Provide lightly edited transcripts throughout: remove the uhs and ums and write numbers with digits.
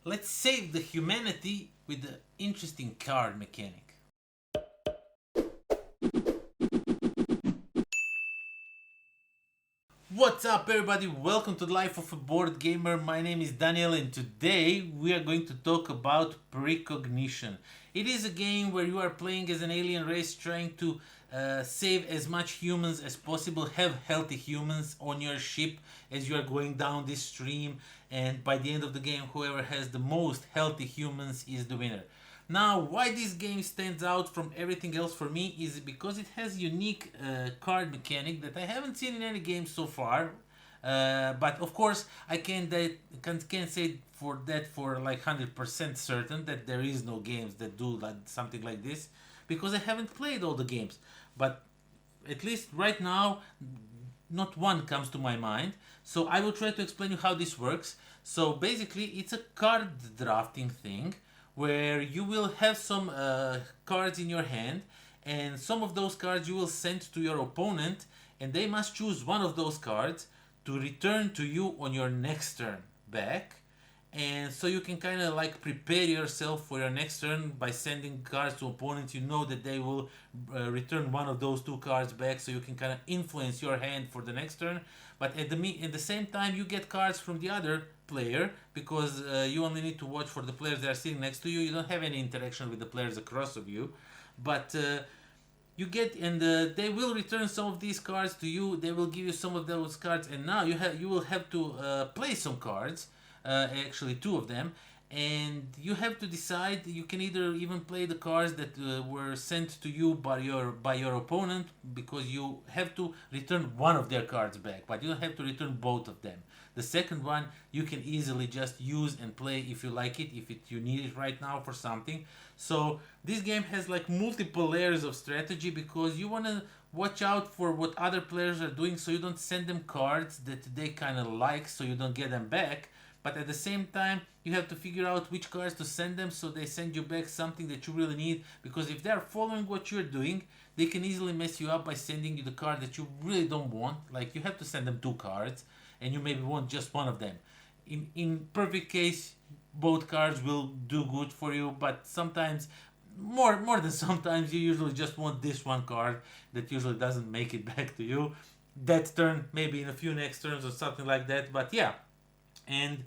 Let's save the humanity with the interesting card mechanic. What's up everybody, welcome to the Life of a Board Gamer. My name is Daniel and today we are going to talk about Precognition. It is a game where you are playing as an alien race trying to save as much humans as possible, have healthy humans on your ship as you are going down this stream, and by the end of the game whoever has the most healthy humans is the winner. Now, why this game stands out from everything else for me is because it has unique card mechanic that I haven't seen in any game so far. But of course, I can't say for that for like 100% certain that there is no games that do like something like this because I haven't played all the games. But at least right now, not one comes to my mind. So I will try to explain you how this works. So basically, it's a card drafting thing where you will have some cards in your hand, and some of those cards you will send to your opponent, and they must choose one of those cards to return to you on your next turn back. And so you can kind of like prepare yourself for your next turn by sending cards to opponents. You know that they will return one of those two cards back, so you can kind of influence your hand for the next turn. But at the same time, you get cards from the other player because you only need to watch for the players that are sitting next to you. You don't have any interaction with the players across of you, but you get, and they will return some of these cards to you. They will give you some of those cards, and now you will have to play some cards. Actually, two of them, and you have to decide. You can either even play the cards that were sent to you by your opponent, because you have to return one of their cards back, but you don't have to return both of them. The second one you can easily just use and play if you like it, if you need it right now for something. So this game has like multiple layers of strategy because you want to watch out for what other players are doing, so you don't send them cards that they kind of like, so you don't get them back. But at the same time, you have to figure out which cards to send them so they send you back something that you really need. Because if they're following what you're doing, they can easily mess you up by sending you the card that you really don't want. Like, you have to send them two cards, and you maybe want just one of them. In perfect case, both cards will do good for you, but sometimes, more than sometimes, you usually just want this one card that usually doesn't make it back to you. That turn, maybe in a few next turns or something like that. But yeah, and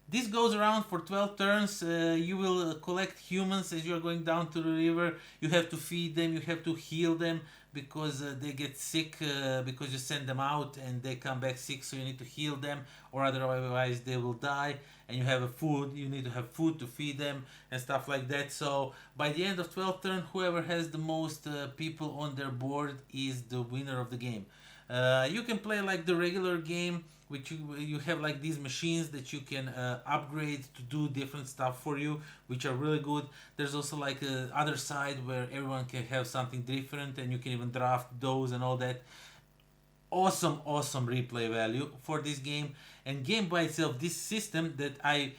this goes around for 12 turns. You will collect humans as you are going down to the river. You have to feed them, you have to heal them because they get sick because you send them out and they come back sick, so you need to heal them, or otherwise they will die. And you have a food, you need to have food to feed them and stuff like that. So by the end of 12 turn, whoever has the most people on their board is the winner of the game. You can play like the regular game, which you have like these machines that you can upgrade to do different stuff for you, which are really good. There's also like a other side where everyone can have something different, and you can even draft those and all that. Awesome replay value for this game. And game by itself, this system that I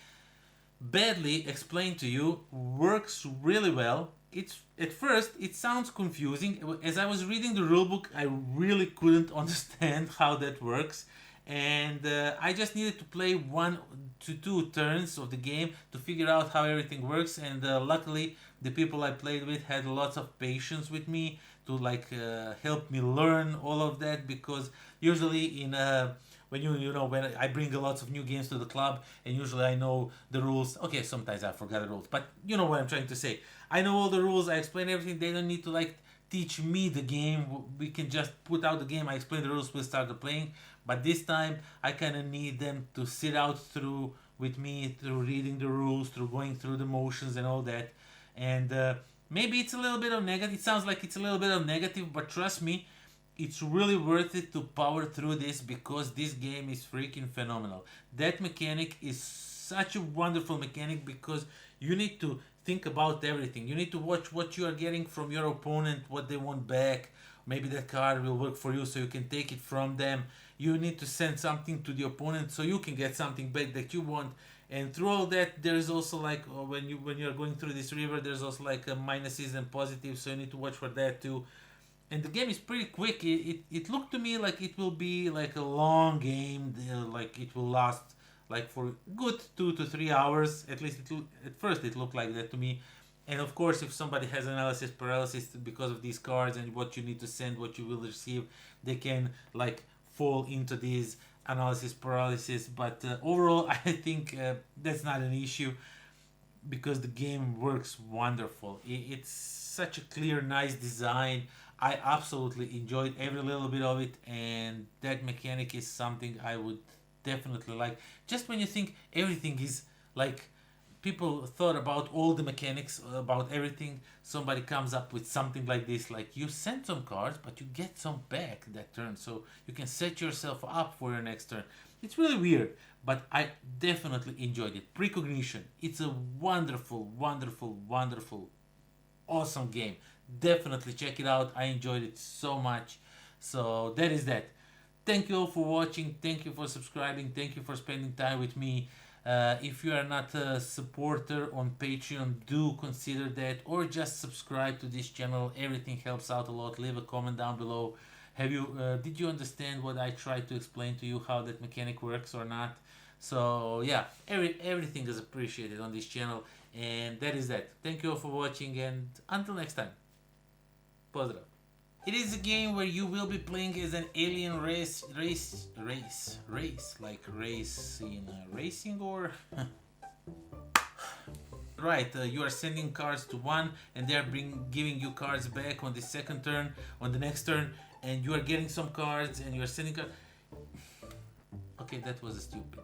badly explained to you works really well. It's at first it sounds confusing. As I was reading the rulebook, I really couldn't understand how that works, and I just needed to play 1 to 2 turns of the game to figure out how everything works. And luckily, the people I played with had lots of patience with me to like help me learn all of that, because usually in when when I bring a lots of new games to the club, and usually I know the rules. Okay, sometimes I forgot the rules, but you know what I'm trying to say. I know all the rules. I explain everything. They don't need to like teach me the game. We can just put out the game. I explain the rules. We'll start the playing. But this time, I kind of need them to sit out through with me, through reading the rules, through going through the motions and all that. And maybe it's a little bit of negative. It sounds like it's a little bit of negative, but trust me, it's really worth it to power through this, because this game is freaking phenomenal. That mechanic is such a wonderful mechanic because you need to think about everything. You need to watch what you are getting from your opponent, what they want back. Maybe that card will work for you, so you can take it from them. You need to send something to the opponent so you can get something back that you want. And through all that, there is also like when you're going through this river, there's also like minuses and positives, so you need to watch for that too. And the game is pretty quick. It looked to me like it will be like a long game, like it will last like for good 2 to 3 hours. At least at first it looked like that to me. And of course, if somebody has analysis paralysis because of these cards and what you need to send, what you will receive, they can like fall into these analysis paralysis. But overall, I think that's not an issue because the game works wonderful. It's such a clear, nice design. I absolutely enjoyed every little bit of it, and that mechanic is something I would definitely like. Just when you think everything is like people thought about all the mechanics about everything, somebody comes up with something like this, like you send some cards but you get some back that turn, so you can set yourself up for your next turn. It's really weird, but I definitely enjoyed it. Precognition, it's a wonderful, wonderful, wonderful, awesome game. Definitely check it out. I enjoyed it so much. So that is that. Thank you all for watching. Thank you for subscribing. Thank you for spending time with me. If you are not a supporter on Patreon, do consider that, or just subscribe to this channel. Everything helps out a lot. Leave a comment down below. Did you understand what I tried to explain to you, how that mechanic works or not? So yeah, everything is appreciated on this channel, and that is that. Thank you all for watching, and until next time. Pozdrav. It is a game where you will be playing as an alien race, like race in racing, or right. You are sending cards to one, and they are giving you cards back on the second turn, on the next turn, and you are getting some cards, and you are sending cards. Okay, that was stupid.